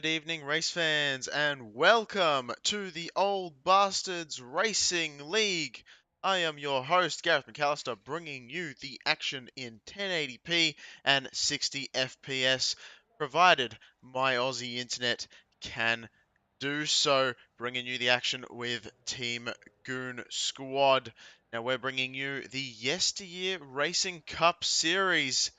Good evening, race fans, and welcome to the Old Bastards Racing League. I am your host, Gareth McAllister, bringing you the action in 1080p and 60 FPS, provided my Aussie internet can do so. Bringing you the action with Team Goon Squad. Now, we're bringing you the YesterYear Racing Cup Series,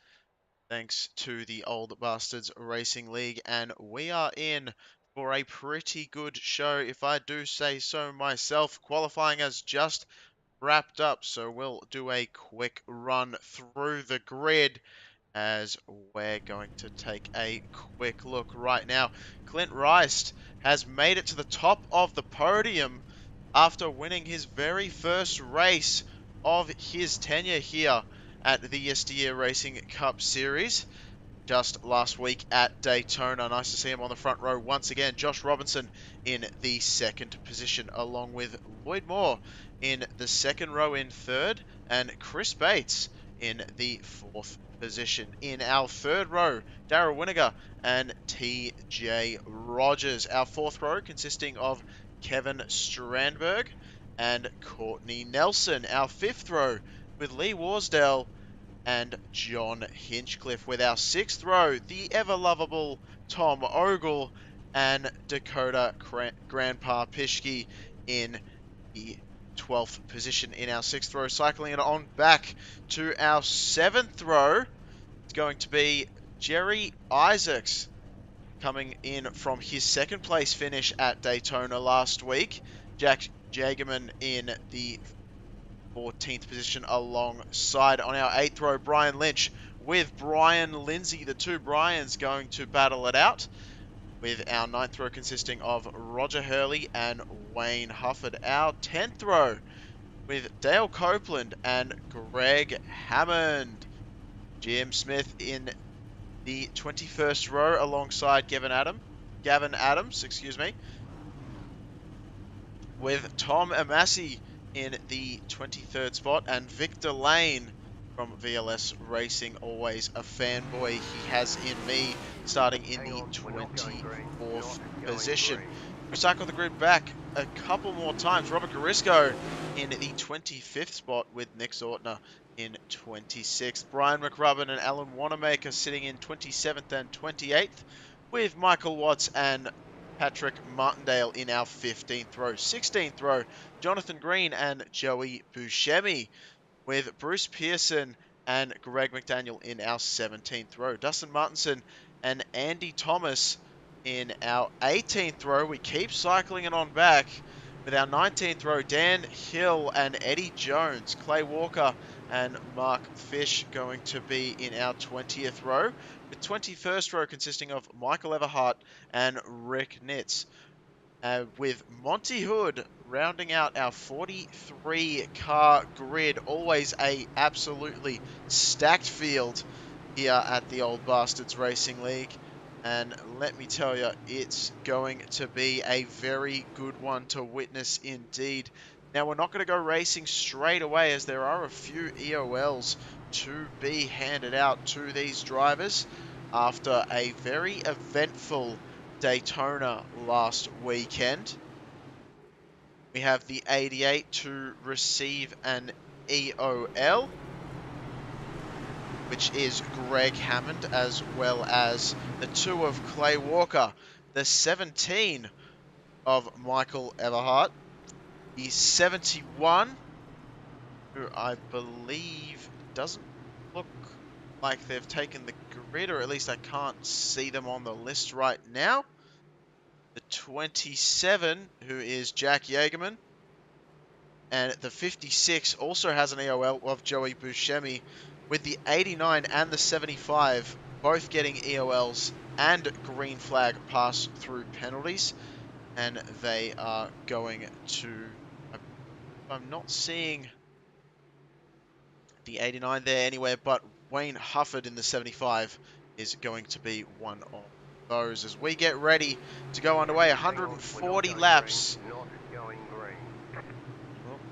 thanks to the Old Bastards Racing League, and we are in for a pretty good show, if I do say so myself. Qualifying has just wrapped up, so we'll do a quick run through the grid as we're going to take a quick look right now. Clint Rice has made it to the top of the podium after winning his very first race of his tenure here at the YesterYear Racing Cup Series just last week at Daytona. Nice to see him on the front row once again. Josh Robinson in the second position, along with Lloyd Moore in the second row in third, and Chris Bates in the fourth position. In our third row, Darryl Winiger and TJ Rogers. Our fourth row consisting of Kevin Strandberg and Courtney Nelson. Our fifth row with Lee Warsdale and John Hinchcliffe, with our sixth row, the ever-lovable Tom Ogle and Dakota Grandpa Pischke in the 12th position in our sixth row. Cycling it on back to our seventh row, it's going to be Jerry Isaacs, coming in from his second place finish at Daytona last week. Jack Jagerman in the 14th position alongside. On our 8th row, Brian Lynch with Brian Lindsay. The two Brians going to battle it out, with our 9th row consisting of Roger Hurley and Wayne Hufford. Our 10th row with Dale Copeland and Greg Hammond. Jim Smith in the 21st row alongside Gavin Adams, with Tom Amassi in the 23rd spot, and Victor Lane from VLS Racing, always a fanboy he has in me, starting in the 24th position. We cycle the grid back a couple more times. Robert Garisco in the 25th spot, with Nick Zortner in 26th. Brian McRubbin and Alan Wanamaker sitting in 27th and 28th, with Michael Watts and Patrick Martindale in our 15th row. 16th row, Jonathan Green and Joey Buscemi, with Bruce Pearson and Greg McDaniel in our 17th row. Dustin Martinson and Andy Thomas in our 18th row. We keep cycling it on back with our 19th row, Dan Hill and Eddie Jones. Clay Walker and Mark Fish going to be in our 20th row, with 21st row consisting of Michael Everhart and Rick Nitz, with Monty Hood rounding out our 43 car grid. Always a absolutely stacked field here at the Old Bastards Racing League, and let me tell you, it's going to be a very good one to witness indeed. Now, we're not going to go racing straight away, as there are a few EOLs to be handed out to these drivers after a very eventful Daytona last weekend. We have the 88 to receive an EOL, which is Greg Hammond, as well as the 2 of Clay Walker, the 17 of Michael Everhart, the 71, who I believe doesn't look like they've taken the grid, or at least I can't see them on the list right now. The 27, who is Jack Jagerman, and the 56 also has an EOL of Joey Buscemi, with the 89 and the 75 both getting EOLs and green flag pass-through penalties, and they are going to... I'm not seeing the 89 there anywhere, but Wayne Hufford in the 75 is going to be one of those as we get ready to go underway. 140 laps. Well,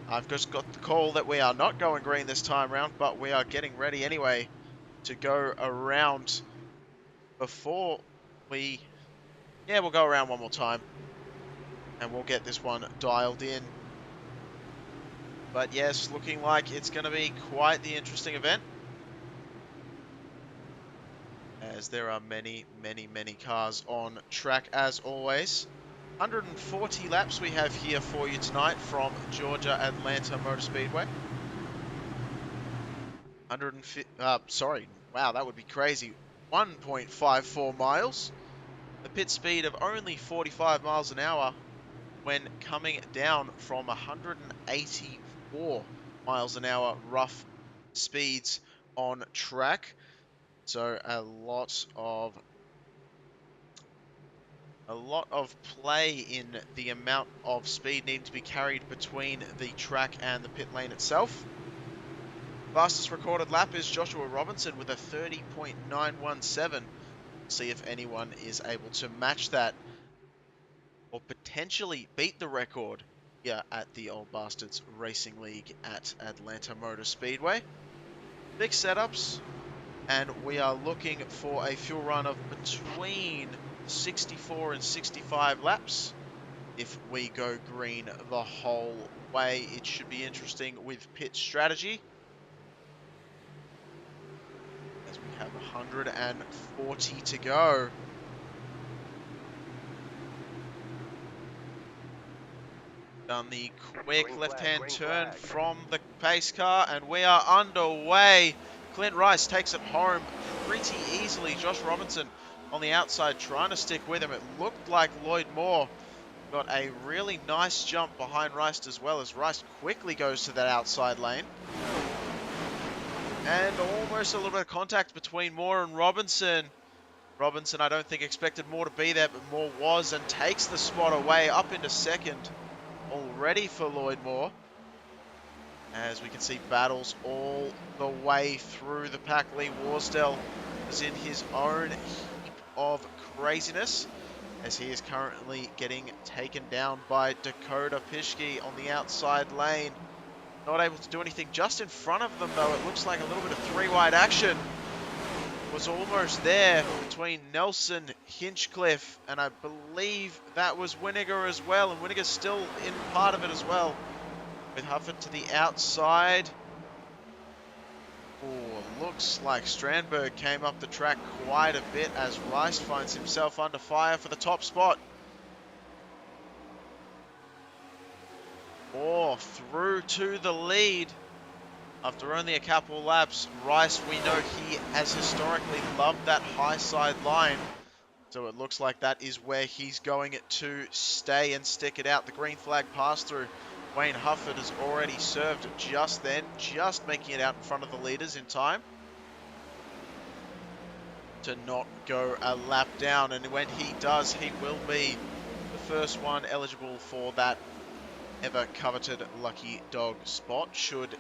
I've just got the call that we are not going green this time round, but we are getting ready anyway to go around. Before we Yeah, we'll go around one more time. And we'll get this one dialed in. But yes, looking like it's going to be quite the interesting event. As there are many, many, many cars on track as always. 140 laps we have here for you tonight from Georgia Atlanta Motor Speedway. 150, sorry, wow, that would be crazy. 1.54 miles. A pit speed of only 45 miles an hour when coming down from 184 miles an hour rough speeds on track. So a lot of play in the amount of speed needing to be carried between the track and the pit lane itself. Fastest recorded lap is Joshua Robinson with a 30.917. See if anyone is able to match that or potentially beat the record here at the Old Bastards Racing League at Atlanta Motor Speedway. Big setups, and we are looking for a fuel run of between 64 and 65 laps. If we go green the whole way, it should be interesting with pit strategy. As we have 140 to go. Done the quick left-hand turn from the pace car, and we are underway. Clint Rice takes it home pretty easily. Josh Robinson on the outside trying to stick with him. It looked like Lloyd Moore got a really nice jump behind Rice as well, as Rice quickly goes to that outside lane. And almost a little bit of contact between Moore and Robinson. Robinson, I don't think, expected Moore to be there, but Moore was, and takes the spot away up into second already for Lloyd Moore. As we can see battles all the way through the pack. Lee Warsdell is in his own heap of craziness, as he is currently getting taken down by Dakota Pischke on the outside lane. Not able to do anything just in front of them, though. It looks like a little bit of three-wide action was almost there between Nelson, Hinchcliffe, and I believe that was Winiger as well. And Winiger's still in part of it as well, with Hufford to the outside. Oh, looks like Strandberg came up the track quite a bit as Rice finds himself under fire for the top spot. Moore through to the lead. After only a couple laps, Rice, we know he has historically loved that high side line. So it looks like that is where he's going to stay and stick it out. The green flag pass through. Wayne Hufford has already served just then, just making it out in front of the leaders in time to not go a lap down. And when he does, he will be the first one eligible for that ever coveted lucky dog spot, should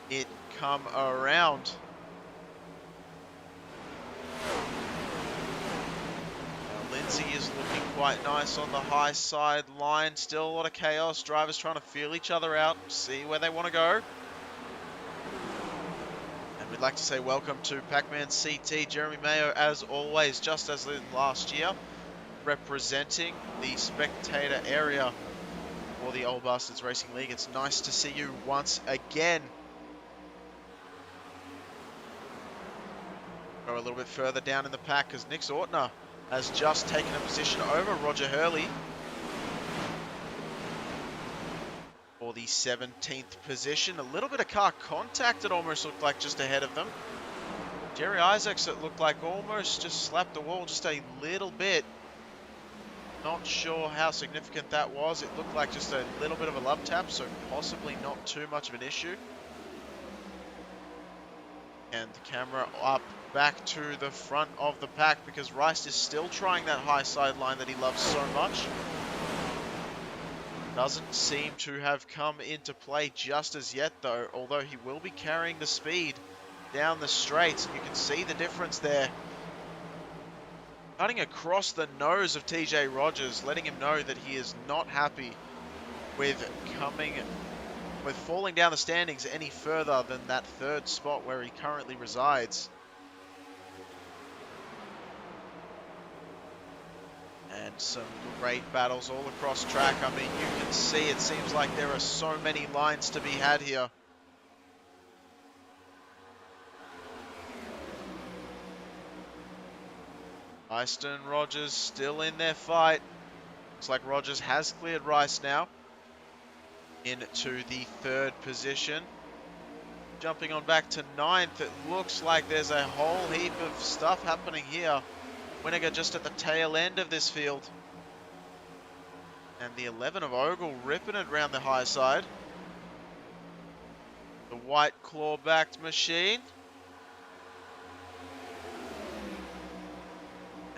it come around. Lindsay is looking quite nice on the high side line. Still a lot of chaos. Drivers trying to feel each other out, see where they want to go. And we'd like to say welcome to Pac-Man CT, Jeremy Mayo, as always, just as in last year, representing the spectator area for the Old Bastards Racing League. It's nice to see you once again. Go a little bit further down in the pack because Nick Ortner has just taken a position over Roger Hurley for the 17th position. A little bit of car contact, it almost looked like, just ahead of them. Jerry Isaacs, it looked like, almost just slapped the wall just a little bit. Not sure how significant that was. It looked like just a little bit of a love tap, so possibly not too much of an issue. And the camera up back to the front of the pack because Rice is still trying that high side line that he loves so much. Doesn't seem to have come into play just as yet, though, although he will be carrying the speed down the straights. You can see the difference there. Cutting across the nose of TJ Rogers, letting him know that he is not happy with falling down the standings any further than that third spot where he currently resides. And some great battles all across track. I mean, you can see it seems like there are so many lines to be had here. Eiston, Rogers still in their fight. Looks like Rogers has cleared Rice now into the 3rd position. Jumping on back to 9th, it looks like there's a whole heap of stuff happening here. Winiger just at the tail end of this field. And the 11 of Ogle ripping it around the high side. The white claw-backed machine.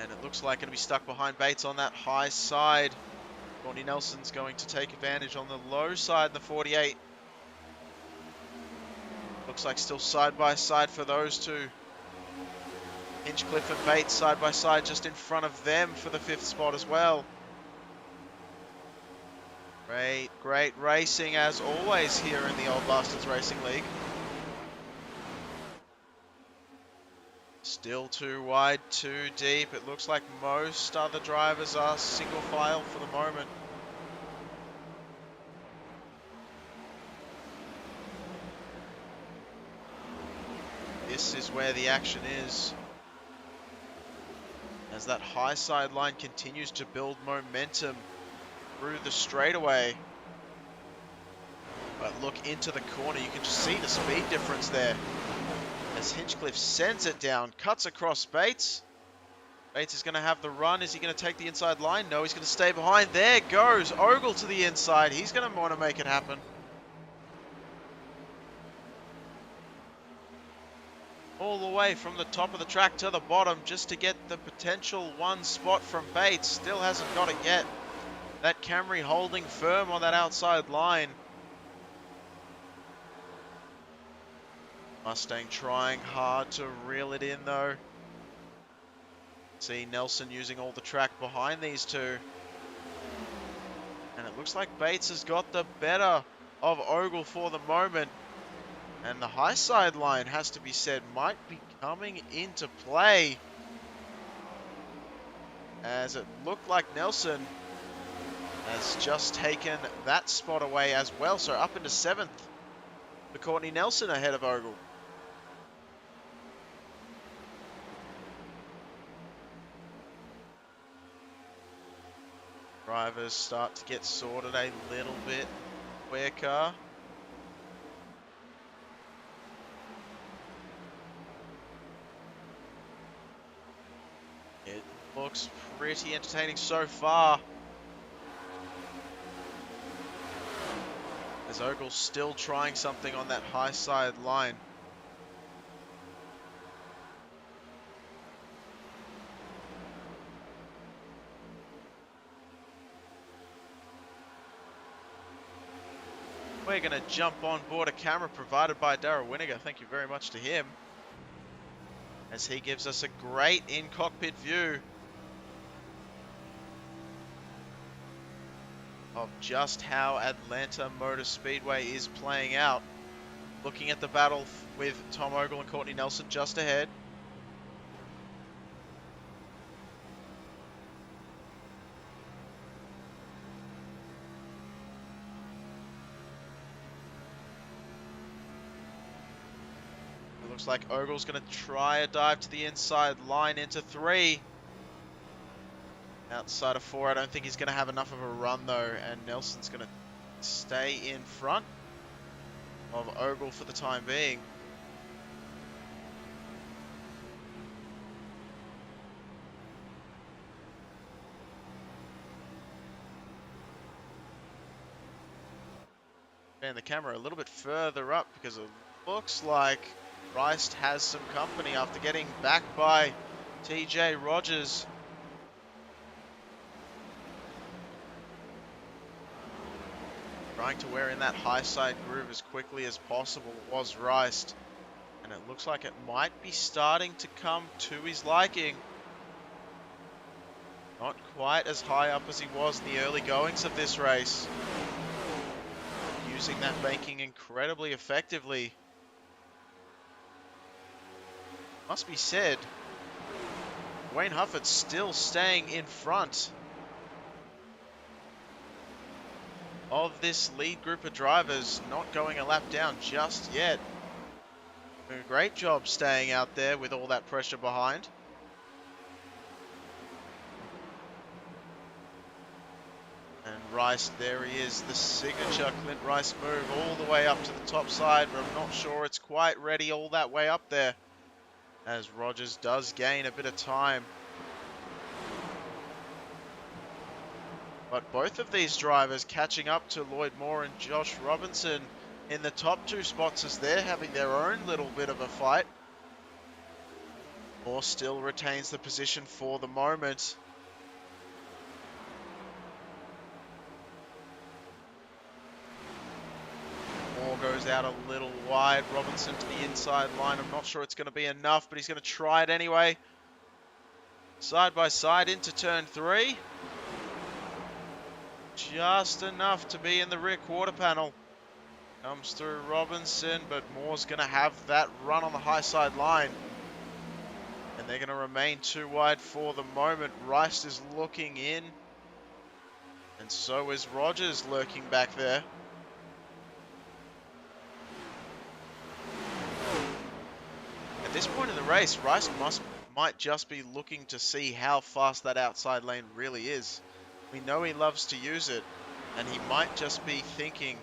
And it looks like going to be stuck behind Bates on that high side. Courtney Nelson's going to take advantage on the low side in the 48. Looks like still side by side for those two. Hinchcliffe and Bates side by side just in front of them for the 5th spot as well. Great racing as always here in the Old Bastards Racing League. Still too wide, too deep. It looks like most other drivers are single file for the moment. This is where the action is. As that high side line continues to build momentum through the straightaway. But look into the corner, you can just see the speed difference there. As Hinchcliffe sends it down, cuts across Bates. Bates is going to have the run. Is he going to take the inside line? No, he's going to stay behind. There goes Ogle to the inside. He's going to want to make it happen. All the way from the top of the track to the bottom just to get the potential 1 spot from Bates. Still hasn't got it yet. That Camry holding firm on that outside line. Mustang trying hard to reel it in though. See Nelson using all the track behind these two. And it looks like Bates has got the better of Ogle for the moment. And the high side line, has to be said, might be coming into play. As it looked like Nelson has just taken that spot away as well. So up into 7th for Courtney Nelson ahead of Ogle. Drivers start to get sorted a little bit quicker. It looks pretty entertaining so far. As Ogle's still trying something on that high side line. We're going to jump on board a camera provided by Darryl Winiger. Thank you very much to him, as he gives us a great in-cockpit view of just how Atlanta Motor Speedway is playing out. Looking at the battle with Tom Ogle and Courtney Nelson just ahead. It looks like Ogle's going to try a dive to the inside line into 3. Outside of 4, I don't think he's going to have enough of a run though, and Nelson's going to stay in front of Ogle for the time being. And the camera a little bit further up because it looks like Rice has some company after getting backed by TJ Rogers. Trying to wear in that high side groove as quickly as possible was Rice. And it looks like it might be starting to come to his liking. Not quite as high up as he was in the early goings of this race. Using that banking incredibly effectively. Must be said, Wayne Hufford's still staying in front of this lead group of drivers, not going a lap down just yet. Doing a great job staying out there with all that pressure behind. And Rice, there he is, the signature Clint Rice move all the way up to the top side, but I'm not sure it's quite ready all that way up there, as Rogers does gain a bit of time. But both of these drivers catching up to Lloyd Moore and Josh Robinson in the top two spots as they're having their own little bit of a fight. Moore still retains the position for the moment. Moore goes out a little wide. Robinson to the inside line. I'm not sure it's going to be enough, but he's going to try it anyway. Side by side into turn 3. Just enough to be in the rear quarter panel. Comes through Robinson, but Moore's going to have that run on the high side line. And they're going to remain too wide for the moment. Rice is looking in. And so is Rogers lurking back there. At this point in the race, Rice might just be looking to see how fast that outside lane really is. We know he loves to use it, and he might just be thinking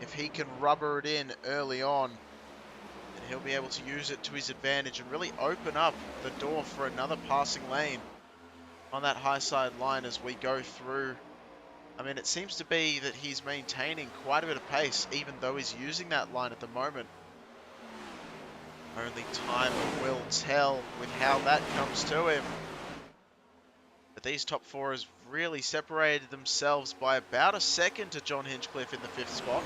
if he can rubber it in early on, then he'll be able to use it to his advantage and really open up the door for another passing lane on that high side line as we go through. I mean, it seems to be that he's maintaining quite a bit of pace, even though he's using that line at the moment. Only time will tell with how that comes to him. But these top four has really separated themselves by about a second to John Hinchcliffe in the 5th spot.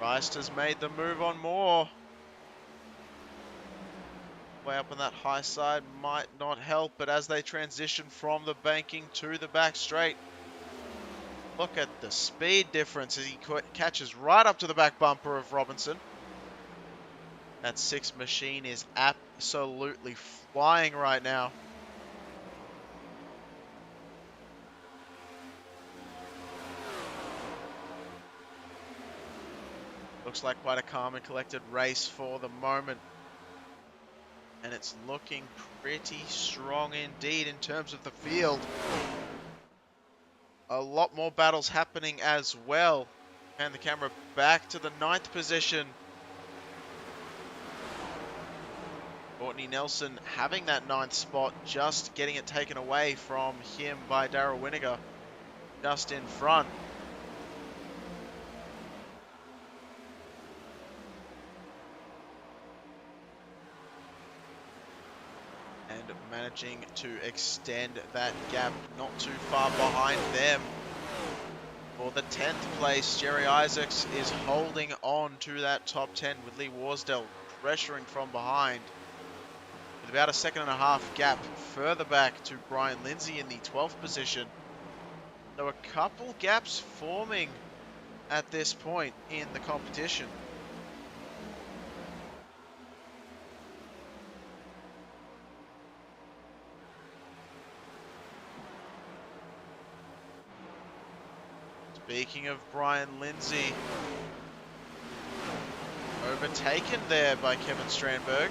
Rice has made the move on Moore. Way up on that high side might not help, but as they transition from the banking to the back straight, look at the speed difference as he catches right up to the back bumper of Robinson. That 6 machine is absolutely flying right now. Looks like quite a calm and collected race for the moment. And it's looking pretty strong indeed in terms of the field. A lot more battles happening as well. And the camera back to the 9th position. Courtney Nelson having that 9th spot, just getting it taken away from him by Darryl Winiger, just in front. And managing to extend that gap not too far behind them. For the 10th place, Jerry Isaacs is holding on to that top 10 with Lee Warsdell pressuring from behind. With about a 1.5 second gap further back to Brian Lindsay in the 12th position. So a couple gaps forming at this point in the competition. Speaking of Brian Lindsay, overtaken there by Kevin Strandberg.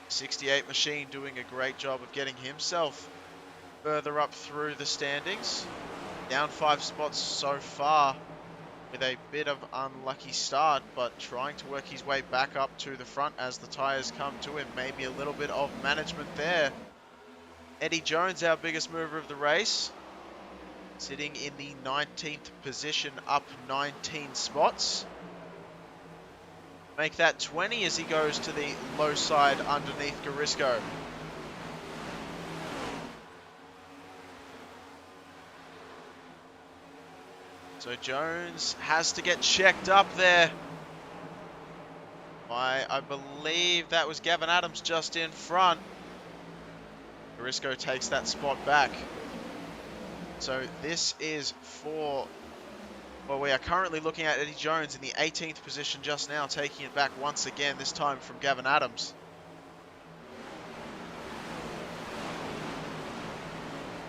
68 machine doing a great job of getting himself further up through the standings. Down 5 spots so far with a bit of unlucky start, but trying to work his way back up to the front as the tyres come to him. Maybe a little bit of management there. Eddie Jones, our biggest mover of the race, sitting in the 19th position, up 19 spots. Make that 20 as he goes to the low side underneath Garisco. So Jones has to get checked up there. I believe that was Gavin Adams just in front. Garisco takes that spot back. So this is for, well, we are currently looking at Eddie Jones in the 18th position just now, taking it back once again, this time from Gavin Adams.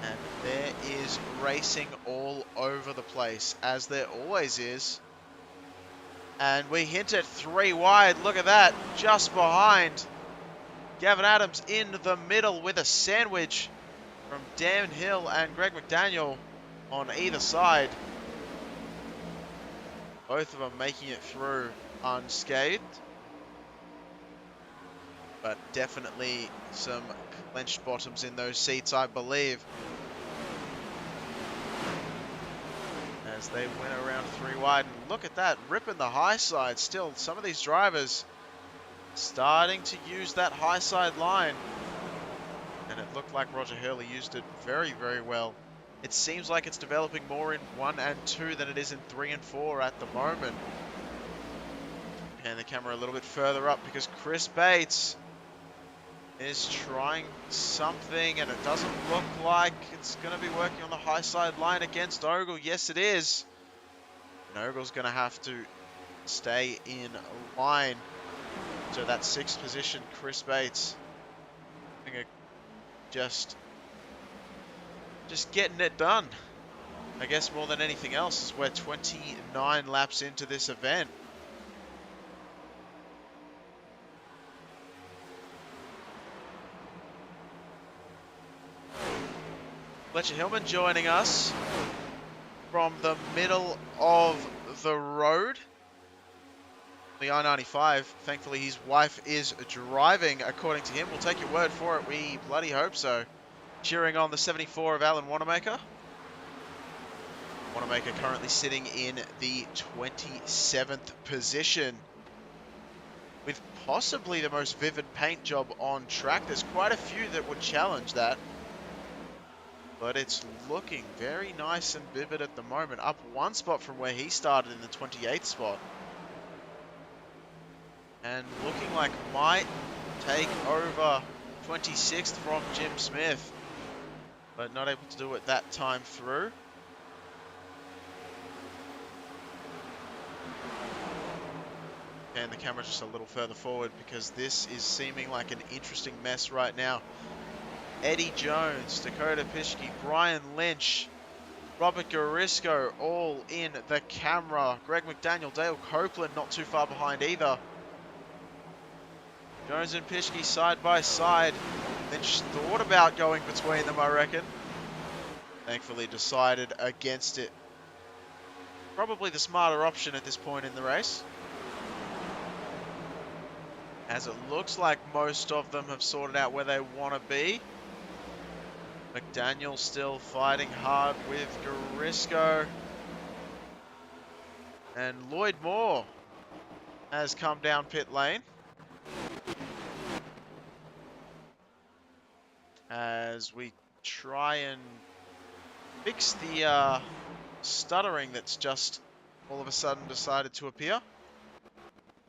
And there is racing all over the place, as there always is. And we hint at 3 wide. Look at that, just behind. Gavin Adams in the middle with a sandwich from Dan Hill and Greg McDaniel on either side. Both of them making it through unscathed. But definitely some clenched bottoms in those seats, I believe. As they went around 3 wide. And look at that, ripping the high side. Still, some of these drivers starting to use that high side line. And it looked like Roger Hurley used it very, very well. It seems like it's developing more in 1 and 2 than it is in 3 and 4 at the moment. And the camera a little bit further up because Chris Bates is trying something, and it doesn't look like it's going to be working on the high side line against Ogle. Yes, it is. And Ogle's going to have to stay in line. So that 6th position, Chris Bates, just getting it done. I guess more than anything else, is we're 29 laps into this event. Fletcher Hillman joining us from the middle of the road. The I-95. Thankfully, his wife is driving, according to him. We'll take your word for it. We bloody hope so. Cheering on the 74 of Alan Wanamaker. Wanamaker currently sitting in the 27th position, with possibly the most vivid paint job on track. There's quite a few that would challenge that, but it's looking very nice and vivid at the moment. Up 1 spot from where he started in the 28th spot. And looking like might take over 26th from Jim Smith, but not able to do it that time through. And the camera just a little further forward because this is seeming like an interesting mess right now. Eddie Jones, Dakota Pischke, Brian Lynch, Robert Garisco all in the camera. Greg McDaniel, Dale Copeland not too far behind either. Jones and Pischke side by side. Lynch thought about going between them, I reckon. Thankfully decided against it. Probably the smarter option at this point in the race, as it looks like most of them have sorted out where they want to be. McDaniel still fighting hard with Garisco. And Lloyd Moore has come down pit lane, as we try and fix the stuttering that's just all of a sudden decided to appear.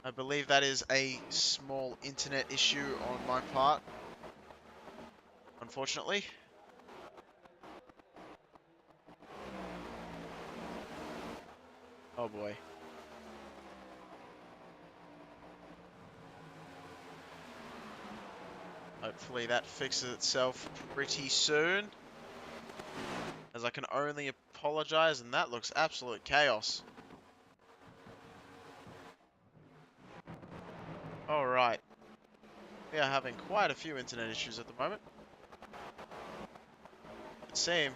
I believe that is a small internet issue on my part, unfortunately. Oh boy. Hopefully that fixes itself pretty soon, as I can only apologize, and that looks absolute chaos. Alright. We are having quite a few internet issues at the moment, it seems.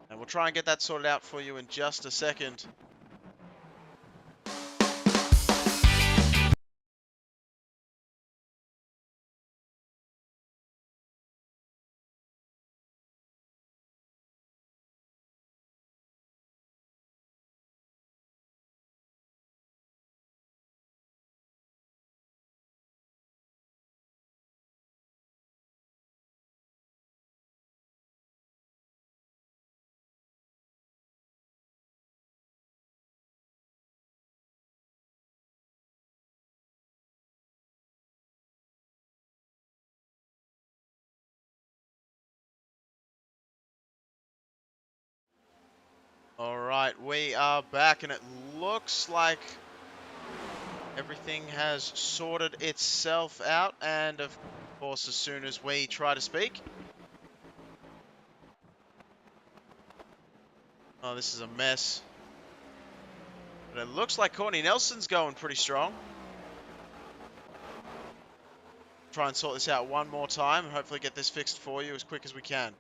And we'll try and get that sorted out for you in just a second. Alright, we are back and it looks like everything has sorted itself out, and of course as soon as we try to speak... Oh, this is a mess. But it looks like Courtney Nelson's going pretty strong. Try and sort this out one more time and hopefully get this fixed for you as quick as we can.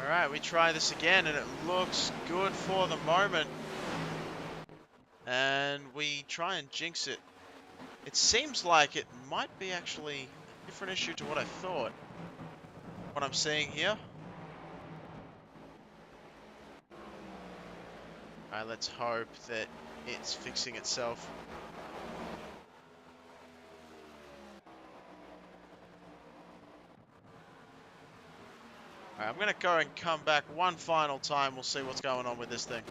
Alright, we try this again and it looks good for the moment. And we try and jinx it. It seems like it might be actually a different issue to what I thought. What I'm seeing here. Alright, let's hope that it's fixing itself. Alright, I'm gonna go and come back one final time. We'll see what's going on with this thing.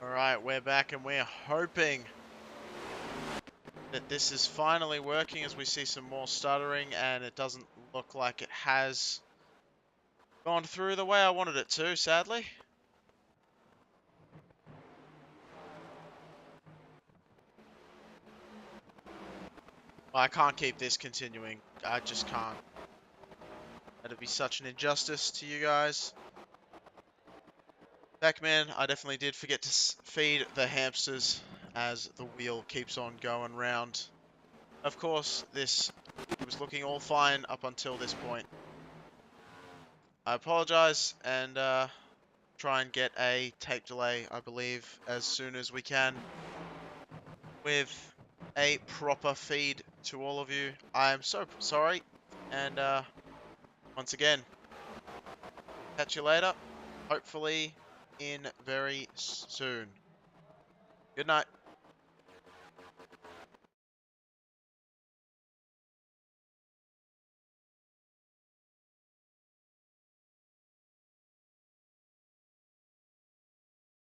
Alright, we're back and we're hoping that this is finally working as we see some more stuttering, and it doesn't look like it has gone through the way I wanted it to, sadly. I can't keep this continuing. I just can't. That'd be such an injustice to you guys. Pac-Man, I definitely did forget to feed the hamsters as the wheel keeps on going round. Of course, this was looking all fine up until this point. I apologize and try and get a tape delay, I believe, as soon as we can. with a proper feed to all of you. I am so sorry. And once again, catch you later. Hopefully in very soon. Good night.